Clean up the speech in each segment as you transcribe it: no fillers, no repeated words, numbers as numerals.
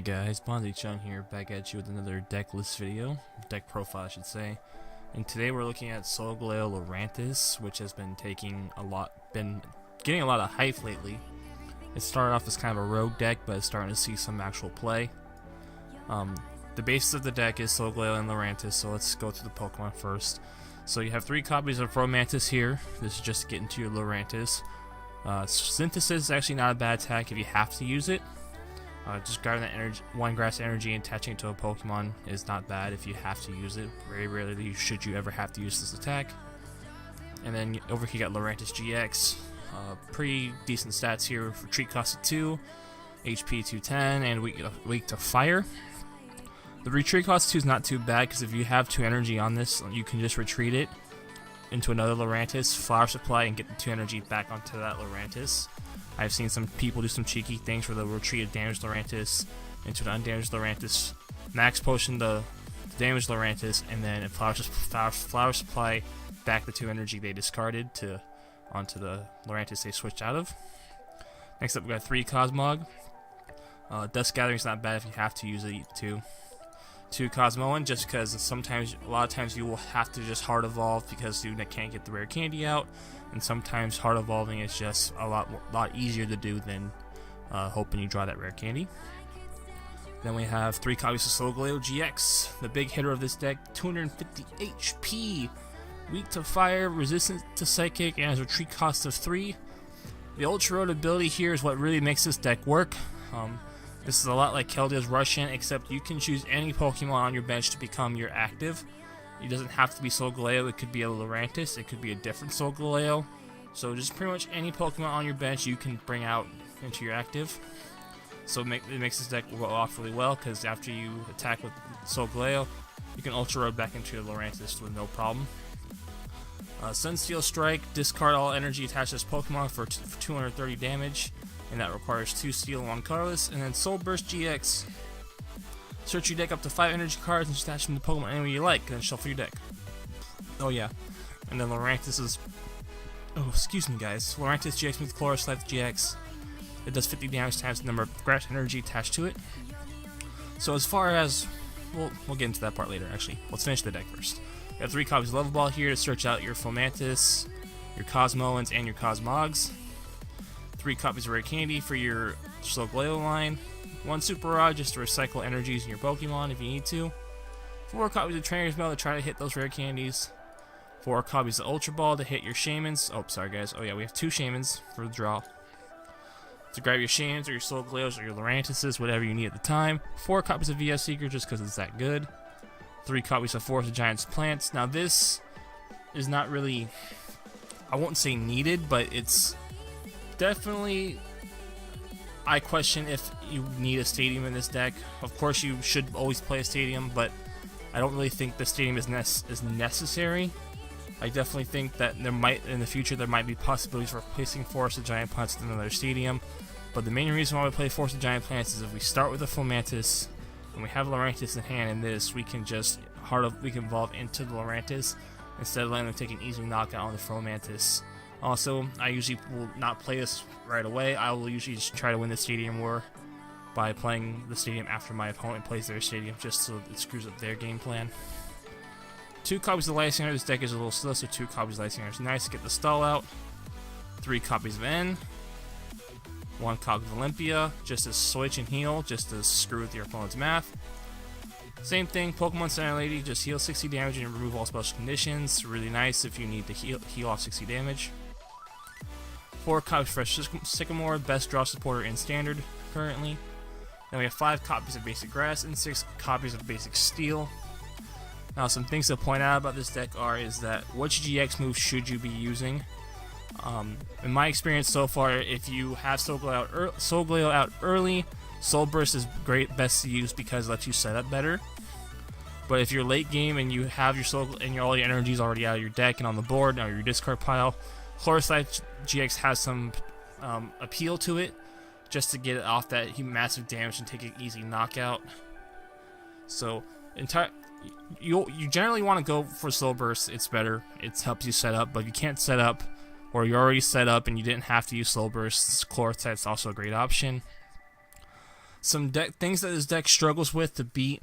guys, Bonzi-chan here, back at you with another deck list video, deck profile I should say. And today we're looking at Solgaleo Lurantis, which has been getting a lot of hype lately. It started off as kind of a rogue deck, but it's starting to see some actual play. The basis of the deck is Solgaleo and Lurantis, so let's go through the Pokemon first. So you have 3 copies of Fomantis here. This is just to get into your Lurantis. Synthesis is actually not a bad attack if you have to use it. Just grabbing that energy, 1 grass energy and attaching it to a Pokemon is not bad if you have to use it. Very rarely should you ever have to use this attack. And then over here you got Lurantis-GX. Pretty decent stats here for retreat cost of 2, HP 210, and weak to fire. The retreat cost 2 is not too bad because if you have 2 energy on this, you can just retreat it into another Lurantis, Flower Supply, and get the 2 energy back onto that Lurantis. I've seen some people do some cheeky things where they'll retreat a damaged Lurantis into an undamaged Lurantis, max potion the damaged Lurantis, and then Flower Supply back the 2 energy they discarded onto the Lurantis they switched out of. Next up we got 3 Cosmog. Dust Gathering is not bad if you have to use it too. 2 Cosmoem, just because a lot of times you will have to just hard evolve because you can't get the rare candy out, and sometimes hard evolving is just a lot easier to do than hoping you draw that rare candy. Then we have 3 copies of Solgaleo-GX, the big hitter of this deck, 250 HP, weak to fire, resistant to psychic, and has a retreat cost of 3. The Ultra Road ability here is what really makes this deck work. This is a lot like Keldea's Russian, except you can choose any Pokemon on your bench to become your active. It doesn't have to be Solgaleo, it could be a Lurantis, it could be a different Solgaleo. So just pretty much any Pokemon on your bench you can bring out into your active. So it makes this deck go off really well, because after you attack with Solgaleo, you can Ultra Road back into your Lurantis with no problem. Sunsteel Strike, discard all energy attached to this Pokemon for 230 damage. And that requires 2 steel and 1 colorless. And then Soul Burst GX. Search your deck up to 5 energy cards and attach them to Pokemon any way you like, and then shuffle your deck. Oh yeah. And then Lurantis is... Oh, excuse me guys. Lurantis-GX with Chlorocyte GX. It does 50 damage times the number of grass energy attached to it. So as far as... We'll get into that part later actually. Let's finish the deck first. You have 3 copies of Level Ball here to search out your Fomantis, your Cosmoems, and your Cosmogs. 3 copies of Rare Candy for your Solgaleo line, 1 Super Rod just to recycle energies in your Pokemon if you need to, 4 copies of Trainers Mail to try to hit those Rare Candies, 4 copies of Ultra Ball to hit your Shaymins. Oh, sorry guys. Oh yeah, we have 2 Shaymins for the draw. To grab your Shaymins or your Solgaleos or your Lurantises, whatever you need at the time. 4 copies of VS Seeker just because it's that good. 3 copies of Forest of Giants Plants. Now this is not really, I won't say needed, but it's definitely, I question if you need a stadium in this deck. Of course you should always play a stadium, but I don't really think the stadium is necessary. I definitely think that in the future there might be possibilities for replacing Forest of Giant Plants with another stadium, but the main reason why we play Forest of Giant Plants is if we start with a Fomantis and we have Lurantis in hand in this, we can just evolve into the Lurantis instead of letting them take an easy knockout on the Fomantis. Also, I usually will not play this right away. I will usually just try to win the Stadium War by playing the Stadium after my opponent plays their Stadium, just so it screws up their game plan. 2 copies of Lysandre. This deck is a little slow, so 2 copies of Lysandre is nice to get the stall out. 3 copies of N. 1 copy of Olympia, just to switch and heal, just to screw with your opponent's math. Same thing, Pokemon Center Lady, just heal 60 damage and remove all special conditions. Really nice if you need to heal off 60 damage. 4 copies of Professor Sycamore, best draw supporter in Standard currently. Then we have 5 copies of Basic Grass and 6 copies of Basic Steel. Now some things to point out about this deck is that which GX moves should you be using. In my experience so far, if you have Solgaleo out early, Soul Burst is great, best to use because it lets you set up better. But if you're late game and you have your all your energies already out of your deck and on the board or your discard pile, Chlorocyte-GX has some appeal to it, just to get it off that massive damage and take an easy knockout. So you generally want to go for Soul Burst. It's better. It helps you set up. But if you can't set up, or you're already set up and you didn't have to use Soul Burst, Chlorocyte's also a great option. Some things that this deck struggles with to beat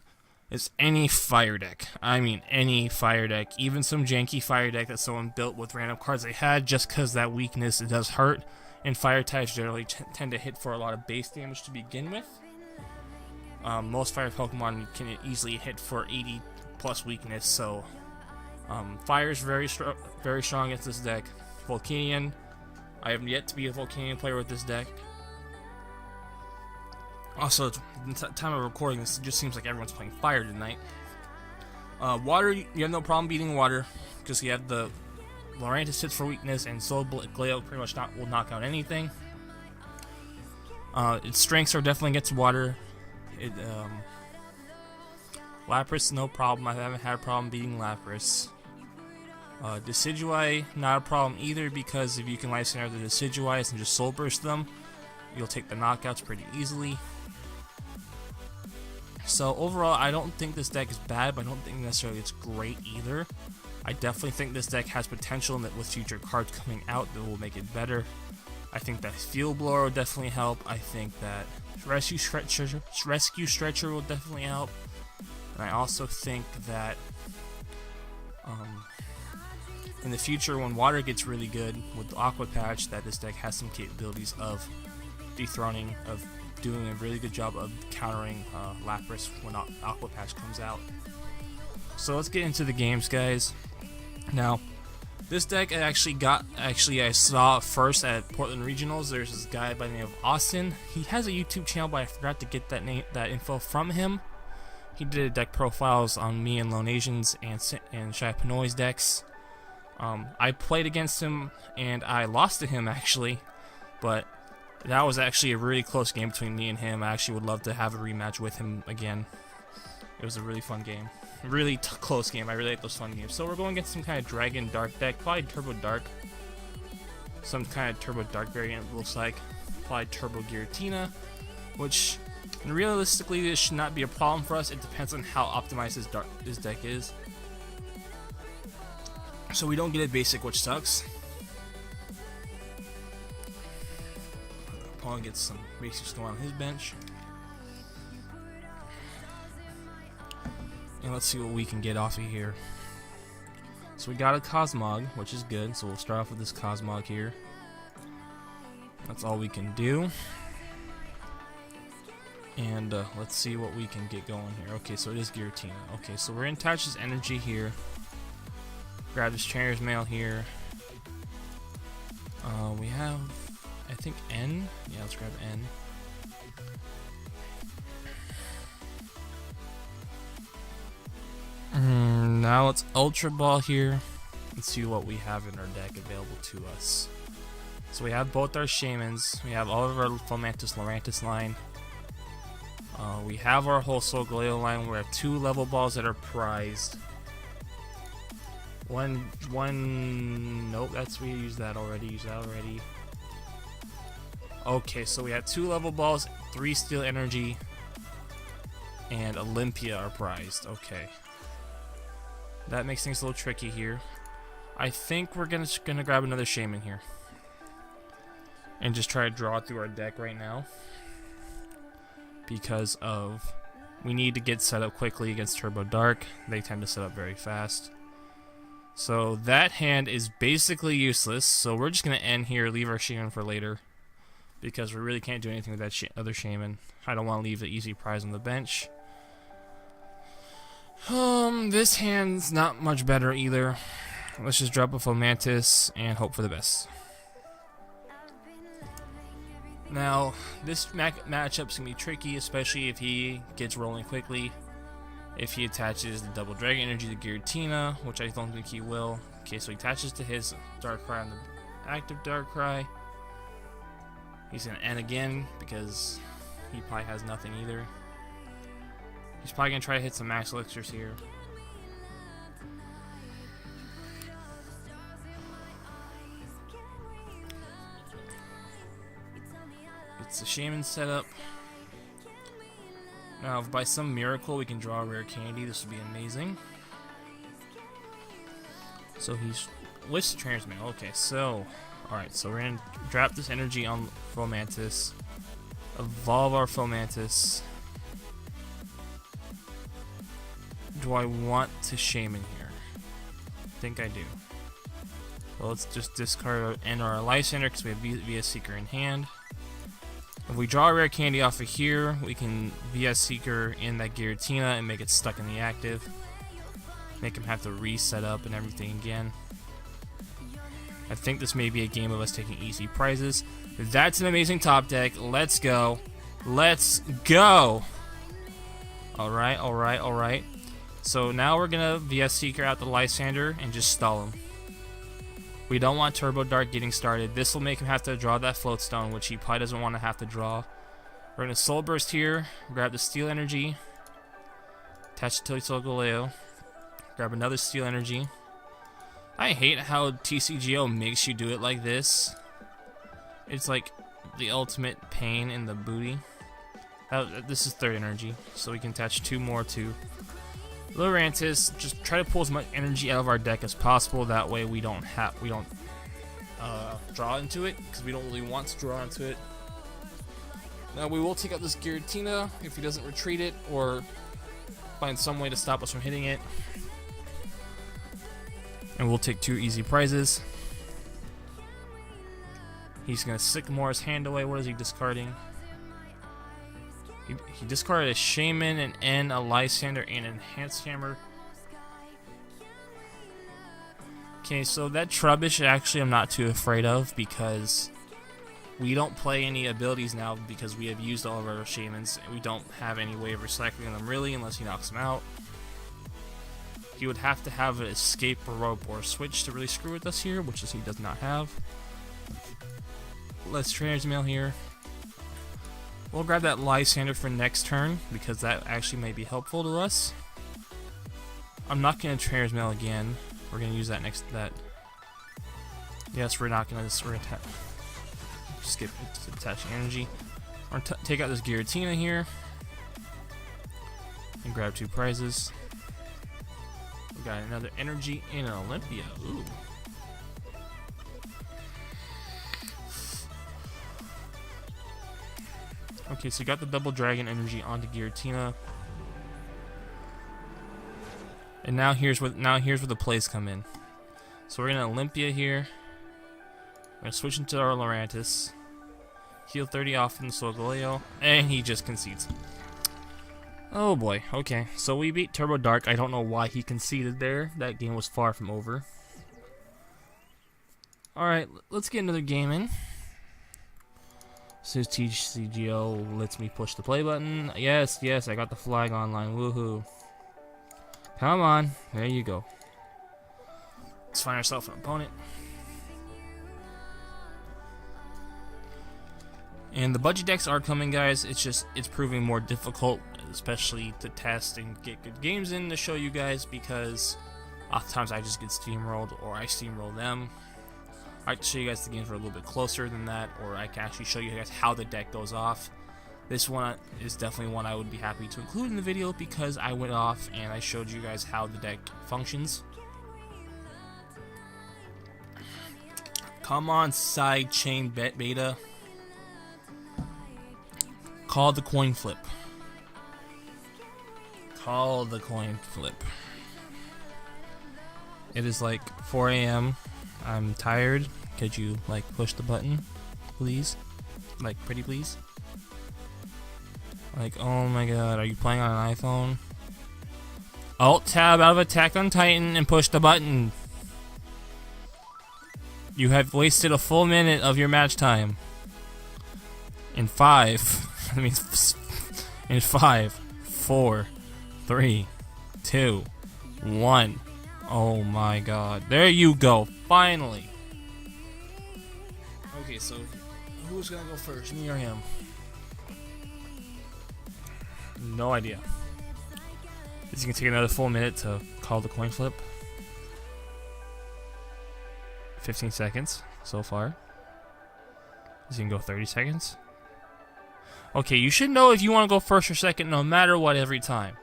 is any fire deck. I mean, any fire deck. Even some janky fire deck that someone built with random cards they had, just because that weakness, it does hurt. And fire types generally tend to hit for a lot of base damage to begin with. Most fire Pokemon can easily hit for 80 plus weakness, so fire is very strong against this deck. Volcanion, I have yet to be a Volcanion player with this deck. Also, at the time of recording this, it just seems like everyone's playing fire tonight. Water, you have no problem beating water, because you have the Lurantis hits for weakness, and Solgaleo pretty much will knock out anything. Its strengths are definitely against water. Lapras, no problem. I haven't had a problem beating Lapras. Decidueye, not a problem either, because if you can Lysandre the Decidueyes and just Soul Burst them, you'll take the knockouts pretty easily. So overall, I don't think this deck is bad, but I don't think necessarily it's great either. I definitely think this deck has potential, and that with future cards coming out that will make it better. I think that Field Blower will definitely help. I think that Rescue Stretcher will definitely help. And I also think that in the future, when water gets really good with the Aqua Patch, that this deck has some capabilities of dethroning, of doing a really good job of countering Lapras when Aqua Patch comes out. So let's get into the games, guys. Now, this deck I saw first at Portland Regionals. There's this guy by the name of Austin. He has a YouTube channel, but I forgot to get that info from him. He did deck profiles on me and LoneAzn's and Shaymin-EX decks. I played against him and I lost to him actually, but that was actually a really close game between me and him. I actually would love to have a rematch with him again. It was a really fun game. Really close game. I really like those fun games. So we're going against some kind of Dragon Dark deck. Probably Turbo Dark. Some kind of Turbo Dark variant, it looks like. Probably Turbo Giratina. Which, realistically, this should not be a problem for us. It depends on how optimized this deck is. So we don't get a basic, which sucks. Opponent gets some basics going on his bench. And let's see what we can get off of here. So we got a Cosmog, which is good. So we'll start off with this Cosmog here. That's all we can do. And let's see what we can get going here. Okay, so it is Giratina. Okay, so we're going to attach this energy here. Grab this Trainers Mail here. We have, I think, N. Yeah, let's grab N. Now let's Ultra Ball here and see what we have in our deck available to us. So we have both our Shaymins. We have all of our Fomantis Lurantis line. We have our whole Solgaleo line. We have 2 level balls that are prized. Nope, we used that already. Okay, so we have 2 level balls, 3 Steel Energy, and Olympia are prized. Okay. That makes things a little tricky here. I think we're gonna grab another Shaymin here. And just try to draw it through our deck right now. Because we need to get set up quickly against Turbo Dark. They tend to set up very fast. So that hand is basically useless. So we're just going to end here, leave our Shaymin for later. Because we really can't do anything with that other Shaymin. I don't want to leave the easy prize on the bench. This hand's not much better either. Let's just drop a Fomantis and hope for the best. Now, this matchup's going to be tricky, especially if he gets rolling quickly. If he attaches the double Dragon Energy to Giratina, which I don't think he will. Okay, so he attaches to his Darkrai on the active Darkrai. He's going to end again because he probably has nothing either. He's probably going to try to hit some max elixirs here. It's a Shaymin setup. Now, if by some miracle we can draw a rare candy, this would be amazing. So he's with the Trainers Mail. Okay, so alright, so we're gonna drop this energy on Fomantis. evolve our Fomantis. Do I want to Shaymin here? I think I do. Well, let's just discard and our Lysandre because we have VS Seeker in hand. If we draw a rare candy off of here, we can VS Seeker in that Giratina and make it stuck in the active. Make him have to reset up and everything again. I think this may be a game of us taking easy prizes. That's an amazing top deck. Let's go. Let's go. Alright, alright, alright. So now we're going to VS Seeker out the Lysandre and just stall him. We don't want Turbo Dark getting started. This will make him have to draw that Float Stone, which he probably doesn't want to have to draw. We're going to Soul Burst here, grab the Steel Energy, attach it to Solgaleo, grab another Steel Energy. I hate how TCGO makes you do it like this. It's like the ultimate pain in the booty. This is third energy, so we can attach 2 more to Lurantis. Just try to pull as much energy out of our deck as possible. That way we don't draw into it, because we don't really want to draw into it. Now we will take out this Giratina if he doesn't retreat it or find some way to stop us from hitting it. And we'll take 2 easy prizes. He's gonna Sycamore his hand away. What is he discarding? He discarded a Shaymin, an N, a Lysandre, and an Enhanced Hammer. Okay, so that Trubbish actually I'm not too afraid of because we don't play any abilities now because we have used all of our Shaymins and we don't have any way of recycling them really unless he knocks them out. He would have to have an Escape or Rope or Switch to really screw with us here, which he does not have. Let's Trainers Mail here. We'll grab that Lysandre for next turn because that actually may be helpful to us. I'm not going to Trainers Mail again. We're going to use that next. Yes, we're not going to. We're going to skip it, attach energy. We're going to take out this Giratina here and grab 2 prizes. We got another energy in an Olympia. Ooh. Okay, so you got the double dragon energy onto Giratina. And now here's where the plays come in. So we're gonna Olympia here. We're gonna switch into our Lurantis. Heal 30 off from the Solgaleo, and he just concedes. Oh boy, okay. So we beat Turbo Dark. I don't know why he conceded there. That game was far from over. Alright, let's get another game in. Says TCGO lets me push the play button. Yes, yes, I got the flag online. Woohoo. Come on. There you go. Let's find ourselves an opponent. And the budget decks are coming, guys. It's proving more difficult, especially to test and get good games in to show you guys, because oftentimes I just get steamrolled or I steamroll them. I can show you guys the games are a little bit closer than that, or I can actually show you guys how the deck goes off. This one is definitely one I would be happy to include in the video because I went off and I showed you guys how the deck functions. Come on, side chain beta. Call the coin flip. Call the coin flip. It is like 4 AM. I'm tired. Could you like push the button, please? Like pretty please? Like, oh my god, are you playing on an iPhone? Alt tab out of Attack on Titan and push the button. You have wasted a full minute of your match time. In 5, I mean, in 5, 4, 3, 2, 1. Oh my god. There you go. Finally. Okay, so who's gonna go first? Me or him? No idea. Is he gonna take another full minute to call the coin flip? 15 seconds so far. Is he gonna go 30 seconds? Okay, you should know if you want to go first or second no matter what every time.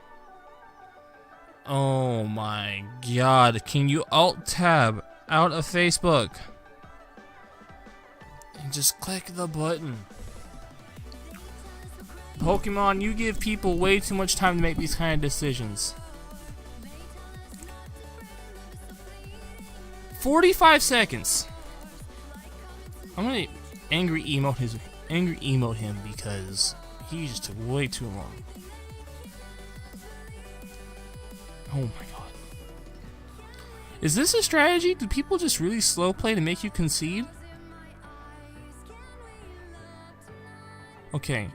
Oh my god, can you alt tab out of Facebook and just click the button? Pokemon, you give people way too much time to make these kind of decisions. 45 seconds. I'm gonna angry emote him because he just took way too long. Oh my god. Is this a strategy? Do people just really slow play to make you concede? Okay.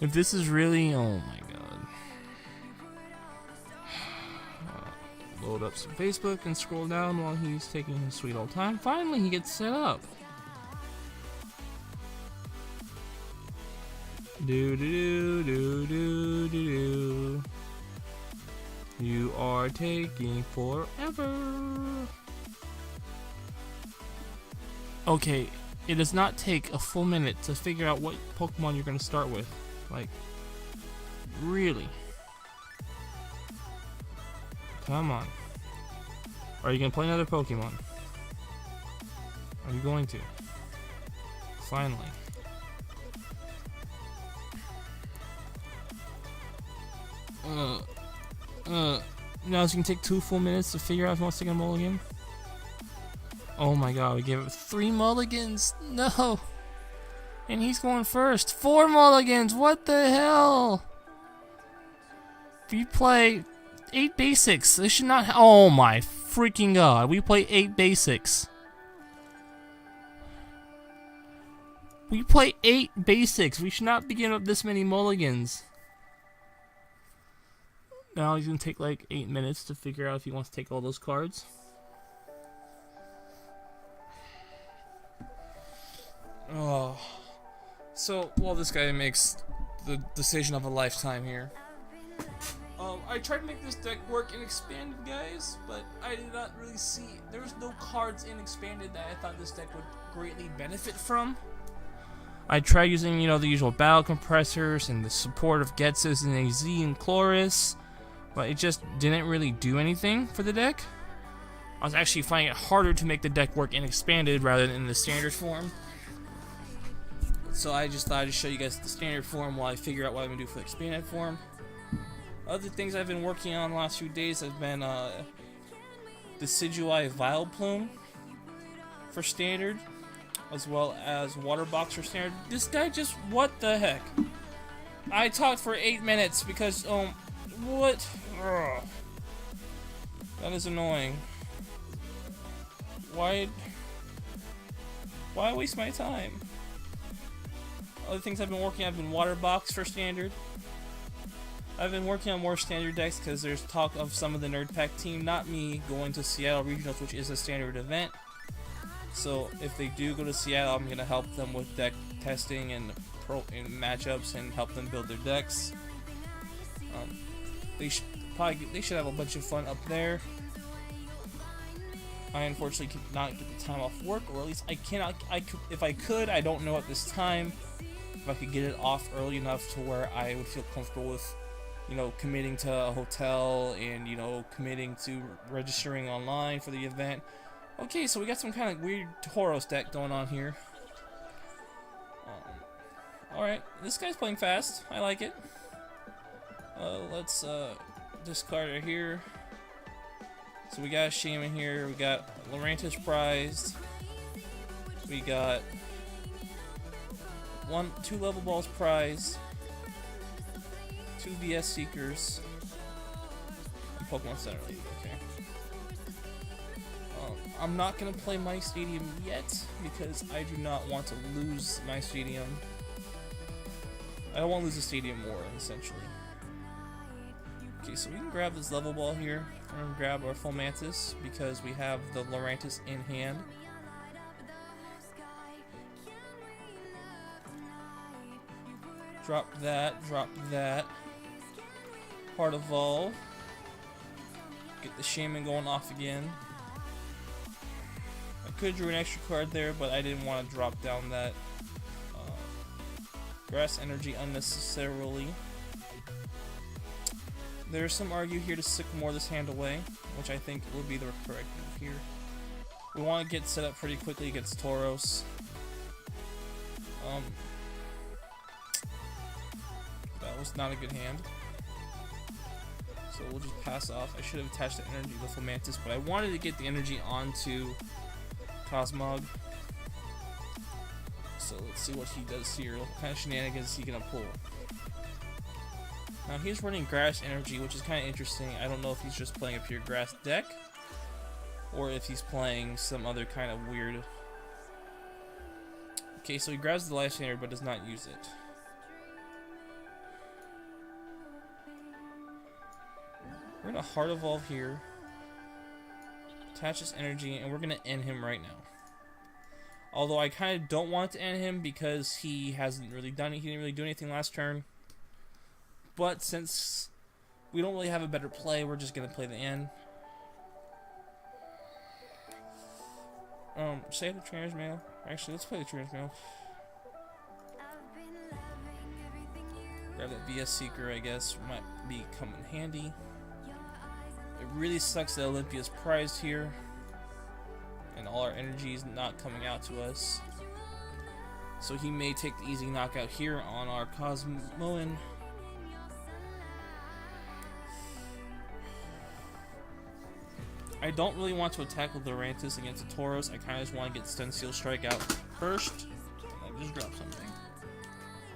If this is really, oh my god. Load up some Facebook and scroll down while he's taking his sweet old time. Finally, he gets set up. Do do do do do do. You are taking forever. Okay, it does not take a full minute to figure out what Pokemon you're going to start with. Like, really? Come on. Are you going to play another Pokemon? Are you going to? Finally. Now it's gonna take 2 full minutes to figure out if he wants to take a mulligan. Oh my god, we gave it 3 mulligans. No! And he's going first. 4 mulligans! What the hell? We play 8 basics. This should not. Oh my freaking god. We play 8 basics. We play 8 basics. We should not be giving up this many mulligans. Now he's gonna take like 8 minutes to figure out if he wants to take all those cards. Oh. So, while this guy makes the decision of a lifetime here. I tried to make this deck work in Expanded, guys, but I did not really see. There was no cards in Expanded that I thought this deck would greatly benefit from. I tried using, the usual battle compressors and the support of Getsus and AZ and Chloris. But it just didn't really do anything for the deck. I was actually finding it harder to make the deck work in Expanded rather than in the standard form. So I just thought I'd show you guys the standard form while I figure out what I'm going to do for the Expanded form. Other things I've been working on the last few days have been Decidueye Vileplume for standard, as well as Water Box for standard. This guy just, what the heck? I talked for 8 minutes because, what? Ugh. That is annoying. Why waste my time? Other things I've been working on have been Water Box for standard. I've been working on more standard decks because there's talk of some of the Nerd Pack team, not me, going to Seattle Regionals, which is a standard event. So if they do go to Seattle, I'm going to help them with deck testing and matchups and help them build their decks. They should have a bunch of fun up there. I unfortunately could not get the time off work, or at least I cannot. If I could, I don't know at this time if I could get it off early enough to where I would feel comfortable with, committing to a hotel and committing to registering online for the event. Okay, so we got some kind of weird Tauros deck going on here. Alright, this guy's playing fast. I like it. Let's discard it here. So we got Shaymin here. We got Lurantis prized. We got 2 level balls prized. 2 VS Seekers. And Pokemon Center League. Okay. I'm not gonna play My Stadium yet because I do not want to lose My Stadium. I don't want to lose the Stadium War, essentially. Okay, so we can grab this level ball here. We're going to grab our Fomantis because we have the Lurantis in hand. Drop that, drop that. Part Evolve. Get the Shaymin going off again. I could have drew an extra card there, but I didn't want to drop down that Grass Energy unnecessarily. There's some argue here to Sycamore this hand away, which I think would be the correct move here. We want to get set up pretty quickly against Tauros. That was not a good hand. So we'll just pass off. I should have attached the energy with Fomantis, but I wanted to get the energy onto Cosmog. So let's see what he does here. What kind of shenanigans is he gonna pull? Now he's running grass energy, which is kind of interesting. I don't know if he's just playing a pure grass deck, or if he's playing some other kind of weird. Okay, so he grabs the Lysandre but does not use it. We're gonna Heart Evolve here, attach his energy, and we're gonna end him right now. Although I kind of don't want to end him because he hasn't really done it. He didn't really do anything last turn. But since we don't really have a better play, we're just gonna play the end. Save the Trainers Mail. Actually, let's play the Trainers Mail. Grab that VS Seeker, I guess, might be come in handy. It really sucks that Olympia's prized here, and all our energy is not coming out to us. So he may take the easy knockout here on our Cosmoem. I don't really want to attack with Lurantis against a Tauros. I kind of just want to get Stun Seal Strike out first. And I just dropped something.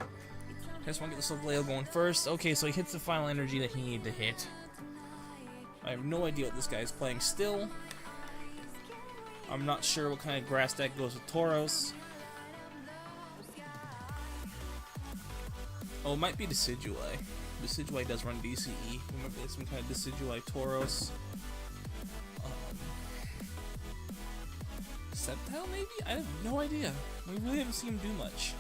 I just want to get the Solgaleo going first. Okay, so he hits the final energy that he needed to hit. I have no idea what this guy is playing still. I'm not sure what kind of grass deck goes with Tauros. Oh, it might be Decidueye. Decidueye does run DCE. It might be some kind of Decidueye Tauros. Sceptile maybe? I have no idea. We really haven't seen him do much.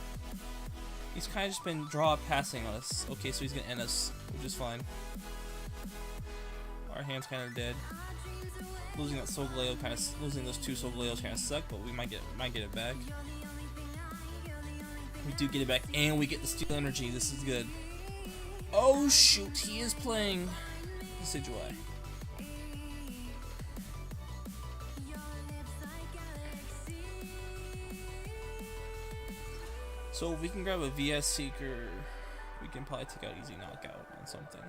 He's kind of just been draw passing us. Okay, so he's gonna end us, which is fine. Our hand's kind of dead. Losing that Solgaleo losing those two Solgaleos kind of suck, but we might get it back. We do get it back, and we get the Steel Energy. This is good. Oh shoot, he is playing Decidueye. So if we can grab a VS Seeker, we can probably take out easy knockout on something.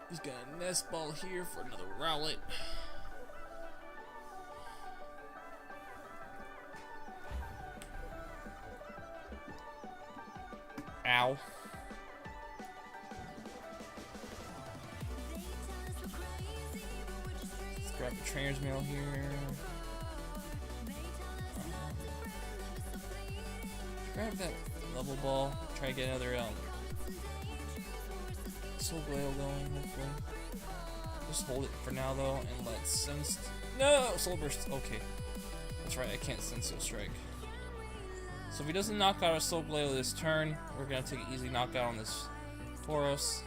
He's got a Nest Ball here for another Rowlet. Ow. Let's grab the Trainer's Mail here. Grab that Level Ball. Try to get another Solgaleo going, hopefully. Just hold it for now though, and let's sense. No! Soul Burst. Okay. That's right, I can't Sense Seal Strike. So if he doesn't knock out our Solgaleo this turn, we're gonna take an easy knockout on this Tauros.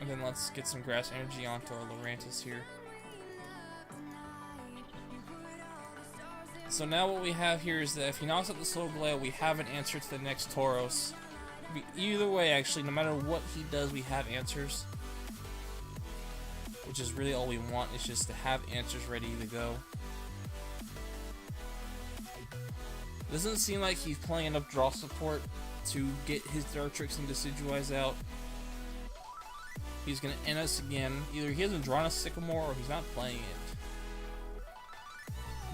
And then let's get some grass energy onto our Lurantis here. So now what we have here is that if he knocks out the Solgaleo, we have an answer to the next Tauros. Either way, actually, no matter what he does, we have answers. Which is really all we want, is just to have answers ready to go. It doesn't seem like he's playing enough draw support to get his Dartrix and Decidueyes out. He's going to end us again. Either he hasn't drawn a Sycamore or he's not playing it.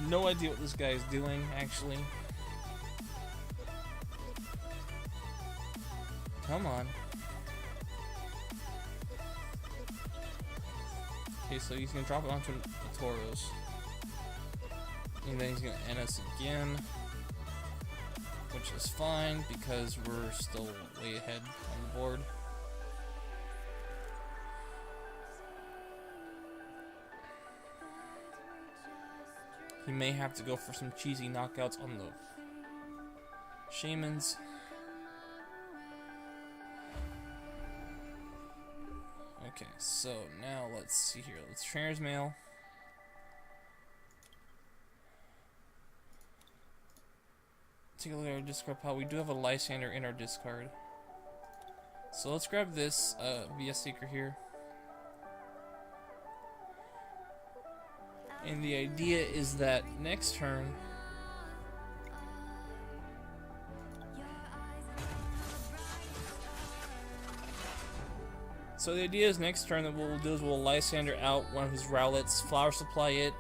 No idea what this guy is doing, actually. Come on. Okay, so he's gonna drop it onto the Tauros. And then he's gonna end us again. Which is fine, because we're still way ahead on the board. He may have to go for some cheesy knockouts on the Shaymins. Okay, so now let's see here. Let's Trainer's Mail. Take a look at our discard pile. We do have a Lysandre in our discard. So let's grab this VS Seeker here. And the idea is that next turn So the idea is next turn that what we'll do is we'll Lysandre out one of his Rowlets, Flower Supply it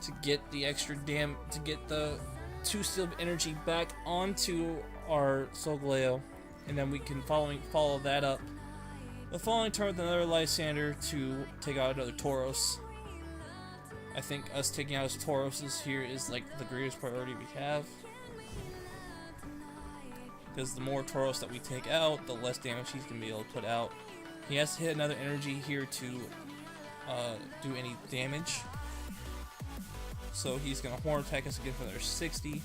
to get the extra to get the 2 Steel Energy back onto our Solgaleo, and then we can follow that up the following turn with another Lysandre to take out another Tauros. I think us taking out his Tauroses here is like the greatest priority we have, because the more Tauros that we take out, the less damage he's gonna be able to put out. He has to hit another energy here to do any damage. So he's going to Horn Attack us again for another 60.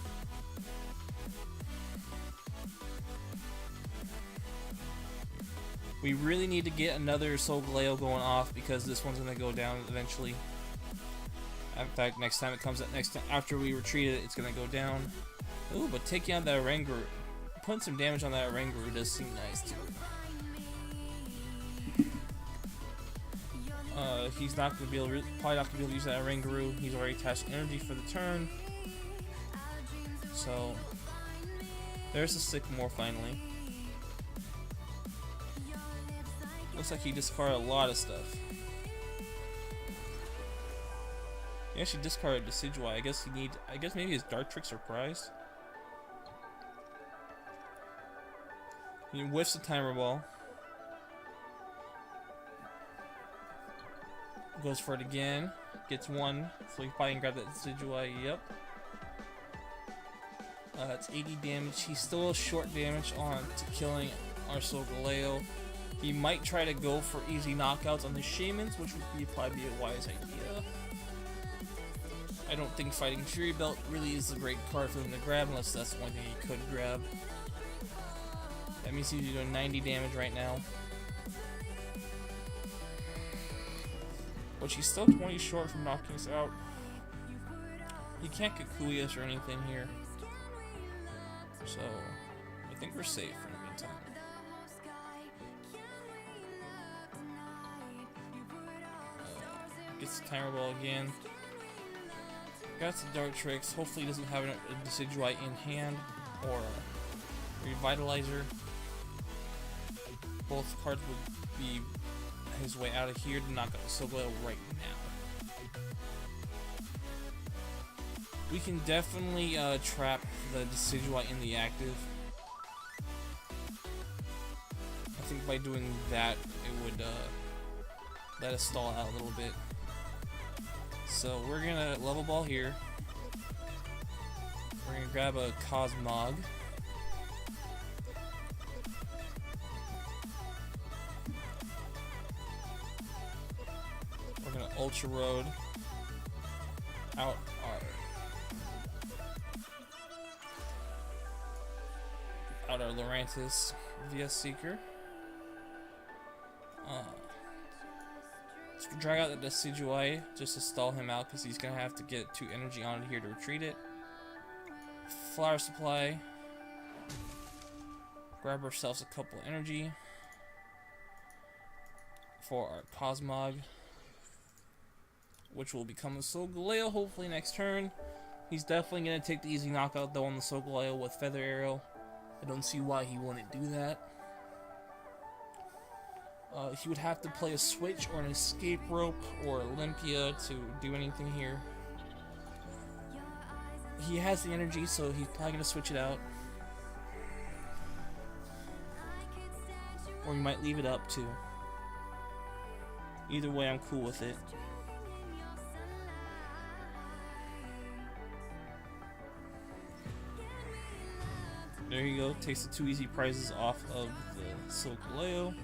We really need to get another Solgaleo going off because this one's going to go down eventually. In fact, next time it comes up, after we retreat it, it's going to go down. Ooh, but taking out that Oranguru, putting some damage on that Oranguru does seem nice too. He's not going to be able to, probably not going to be able to use that Oranguru. He's already attached energy for the turn. So, there's the Sycamore finally. Looks like he discarded a lot of stuff. He actually discarded Decidueye. I guess maybe his Dartrix are prized. He whiffs the Timer Ball. Goes for it again, gets 1, so he probably can grab that Decidueye. Yep. It's 80 damage. He's still short damage on to killing our Solgaleo. He might try to go for easy knockouts on the Shaymins, which would probably be a wise idea. I don't think fighting Fury Belt really is a great card for him to grab, unless that's the only thing he could grab. That means he's doing 90 damage right now. Which he's still 20 short from knocking us out. He can't Kukui us or anything here. So, I think we're safe for the meantime. Gets the Timer Ball again. Got some Dartrix. Hopefully he doesn't have a Decidueye in hand or a Revitalizer. Both cards would be his way out of here to knock out the Solgaleo right now. We can definitely trap the Decidueye in the active. I think by doing that, it would let us stall out a little bit. So we're gonna Level Ball here. We're gonna grab a Cosmog. We're gonna Ultra Road out our Lurantis via Seeker. Let's drag out the Decidueye just to stall him out because he's gonna have to get 2 energy on it here to retreat it. Flower Supply. Grab ourselves a couple energy for our Cosmog, which will become a Solgaleo hopefully next turn. He's definitely going to take the easy knockout though on the Solgaleo with Feather Arrow. I don't see why he wouldn't do that. He would have to play a Switch or an Escape Rope or Olympia to do anything here. He has the energy, so he's probably going to switch it out. Or he might leave it up too. Either way, I'm cool with it. There you go, takes the 2 easy prizes off of the Solgaleo.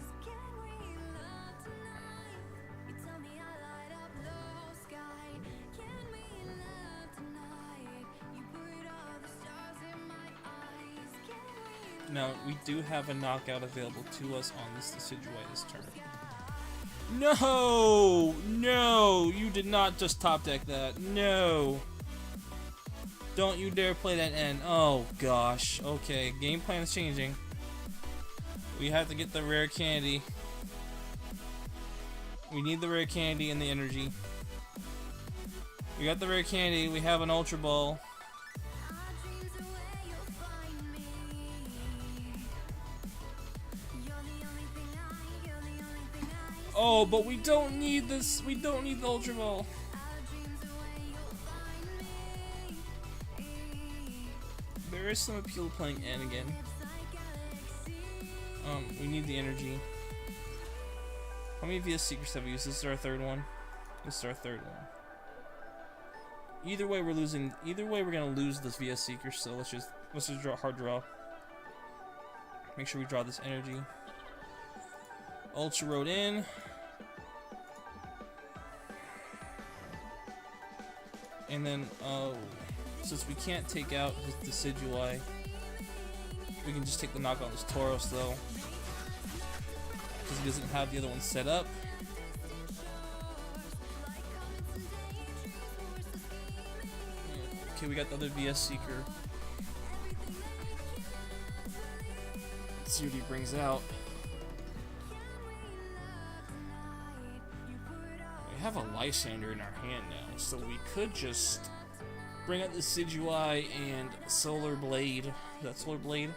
Now, we do have a knockout available to us on this Decidueye this turn. No! No! You did not just top deck that. No! Don't you dare play that N. Oh gosh. Okay, game plan is changing. We have to get the rare candy. We need the rare candy and the energy. We got the rare candy. We have an Ultra Ball. Oh, but we don't need this. We don't need the Ultra Ball. There is some appeal to playing N again. We need the energy. How many VS Seekers have we used? This is our third one. This is our third one. Either way, we're losing. Either way, we're gonna lose this VS Seeker. So let's just draw hard draw. Make sure we draw this energy. Ultra Road in. And then, since we can't take out his Decidueye, we can just take the knock on this Tauros though, because he doesn't have the other one set up. Okay, we got the other VS Seeker. Let's see what he brings out. We have a Lysandre in our hand now, so we could just bring out the Decidueye and Solar Blade. Is that Solar Blade?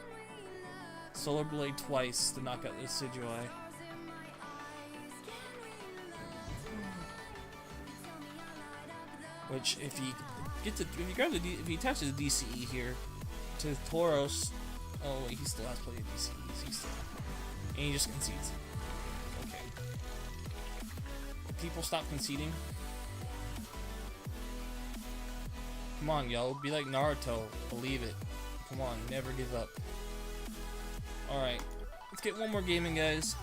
Solar Blade twice to knock out the Decidueye. Which, if he attaches the DCE here to Tauros, oh wait, he still has plenty of DCEs. And he just concedes. Okay. People stop conceding. Come on, yo, be like Naruto. Believe it. Come on, never give up. Alright, let's get one more game in, guys.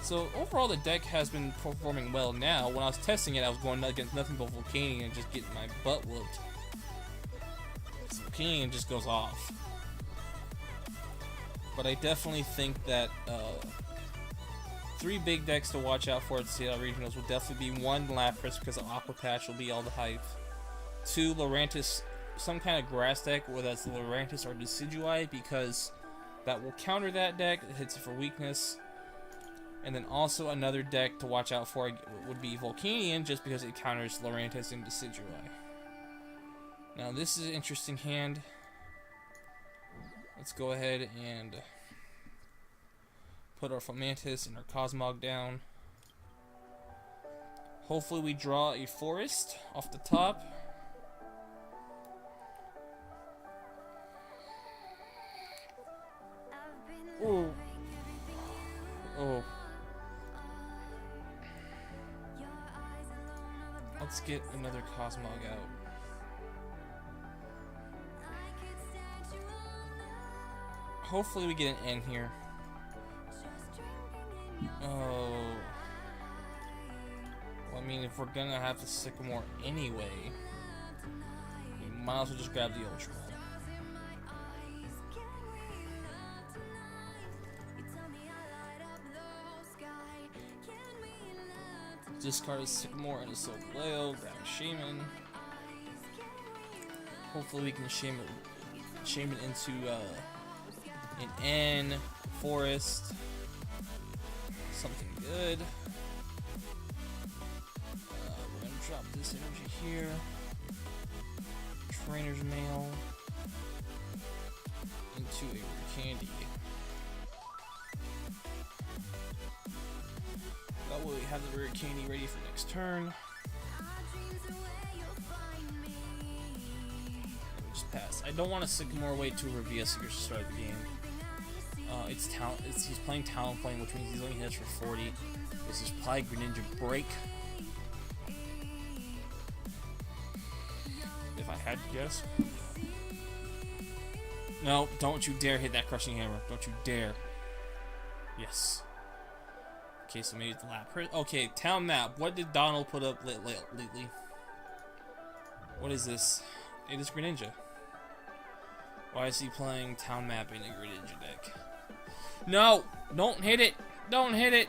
So, overall, the deck has been performing well now. When I was testing it, I was going against nothing but Volcanion and just getting my butt whooped. So Volcanion just goes off. But I definitely think that 3 big decks to watch out for at the Seattle Regionals will definitely be 1, Lapras, because of Aqua Patch will be all the hype. 2, Lurantis, some kind of grass deck, whether that's Lurantis or Decidueye, because that will counter that deck. It hits it for weakness. And then also another deck to watch out for would be Volcanion, just because it counters Lurantis and Decidueye. Now this is an interesting hand. Let's go ahead and put our Fomantis and our Cosmog down. Hopefully we draw a forest off the top. Oh. Oh. Let's get another Cosmog out. Hopefully we get an N here. Oh. Well, I mean, if we're gonna have the Sycamore anyway, we might as well just grab the Ultra Ball. Discard a Sycamore and a Solgaleo, grab a Shaymin. Hopefully we can Shaymin into an N, Forest, something good. We're gonna drop this energy here. Trainers Mail into a Rare Candy. That way we have the Rare Candy ready for next turn. Just pass. I don't want to Sycamore away to a VS Seekers to start the game. He's playing Talonflame, which means he's only hits for 40. This is probably Greninja Break. If I had to guess. No, don't you dare hit that Crushing Hammer. Don't you dare. Yes. Okay, so maybe it's Lapras. Okay, town map. What did Donald put up lately? What is this? It is Greninja. Why is he playing town map in a Greninja deck? No! Don't hit it! Don't hit it!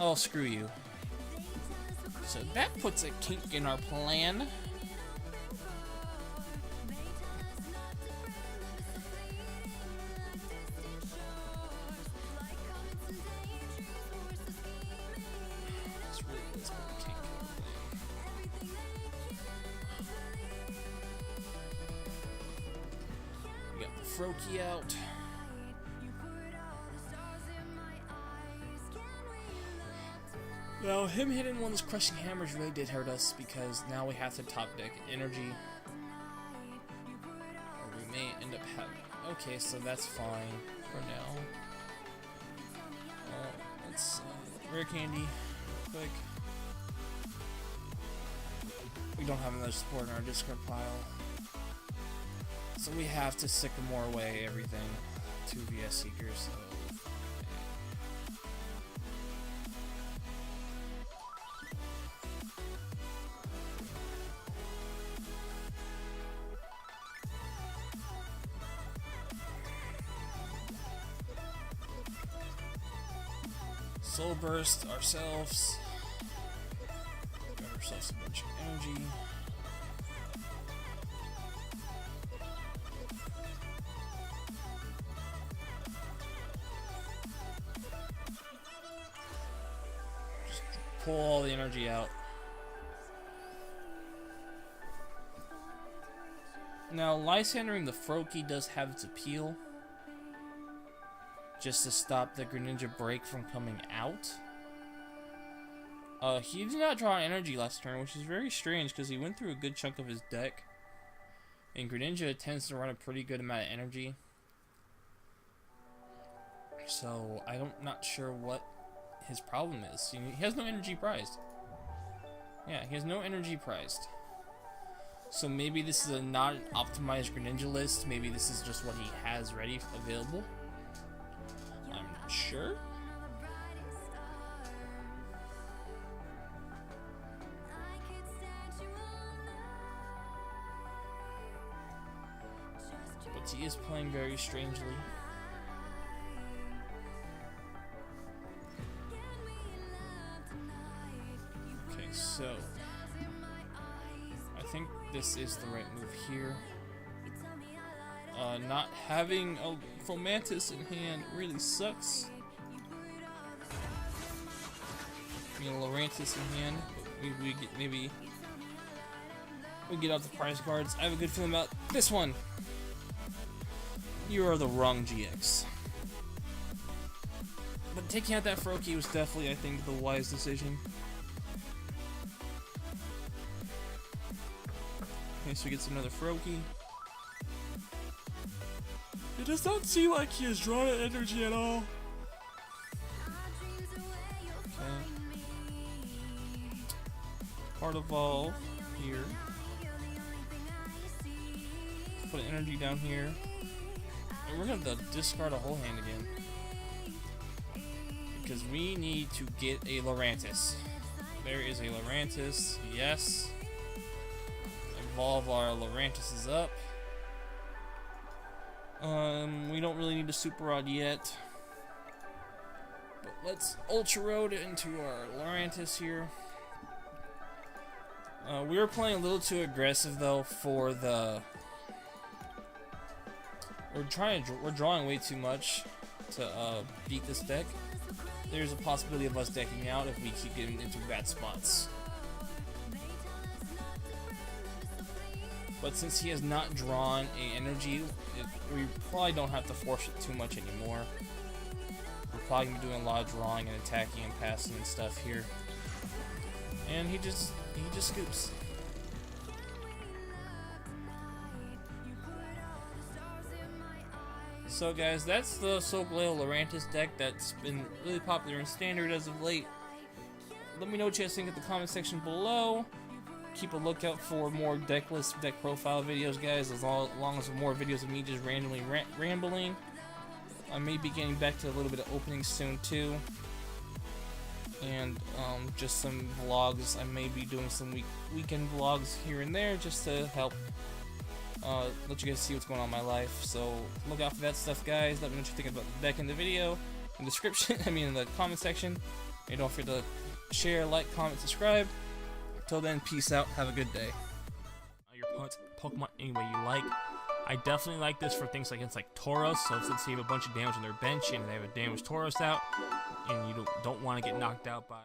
Oh, screw you. So that puts a kink in our plan. Froakie out. Now, him hitting one of those crushing hammers really did hurt us because now we have to top deck energy. Or we may end up having... Okay, so that's fine for now. Let's rare candy, quick. We don't have another support in our discard pile. So we have to Sycamore away everything to VS Seeker, so... Soul Burst ourselves. Got ourselves a bunch of energy. Just pull all the energy out. Now, Lysandring the Froakie does have its appeal, just to stop the Greninja break from coming out. He did not draw energy last turn, which is very strange because he went through a good chunk of his deck. And Greninja tends to run a pretty good amount of energy. So I'm not sure what his problem is. He has no energy prized. Yeah, he has no energy prized. So maybe this is a not optimized Greninja list. Maybe this is just what he has ready available. I'm not sure. But he is playing very strangely. Okay, so I think this is the right move here. Not having a Fomantis in hand really sucks. I mean, Lurantis in hand, but maybe we get out the prize cards. I have a good feeling about this one. You are the wrong GX. But taking out that Froakie was definitely, I think, the wise decision. Okay, so we get another Froakie. It does not seem like he has drawn energy at all. Okay. Part Evolve here. Put an energy down here. And we're gonna discard a whole hand again. Because we need to get a Lurantis. There is a Lurantis, yes. Evolve our Lurantises up. We don't really need a Super Rod yet. But let's Ultra Road into our Lurantis here. We were playing a little too aggressive though for the... We're drawing way too much to beat this deck. There's a possibility of us decking out if we keep getting into bad spots. But since he has not drawn a energy, we probably don't have to force it too much anymore. We're probably gonna be doing a lot of drawing and attacking and passing and stuff here. And he just scoops. So guys, that's the Solgaleo Lurantis deck that's been really popular in Standard as of late. Let me know what you guys think in the comment section below. Keep a lookout for more deck list, deck profile videos, guys, as long as more videos of me just randomly rambling. I may be getting back to a little bit of openings soon too. And just some vlogs. I may be doing some weekend vlogs here and there just to help let you guys see what's going on in my life. So look out for that stuff, guys. Let me know what you think about the deck in the video, in the description, in the comment section. And don't forget to share, like, comment, subscribe. Till then, peace out. Have a good day. Your Pokemon any way you like. I definitely like this for things like against like Tauros. So let's say you have a bunch of damage on their bench and they have a damaged Tauros out, and you don't want to get knocked out by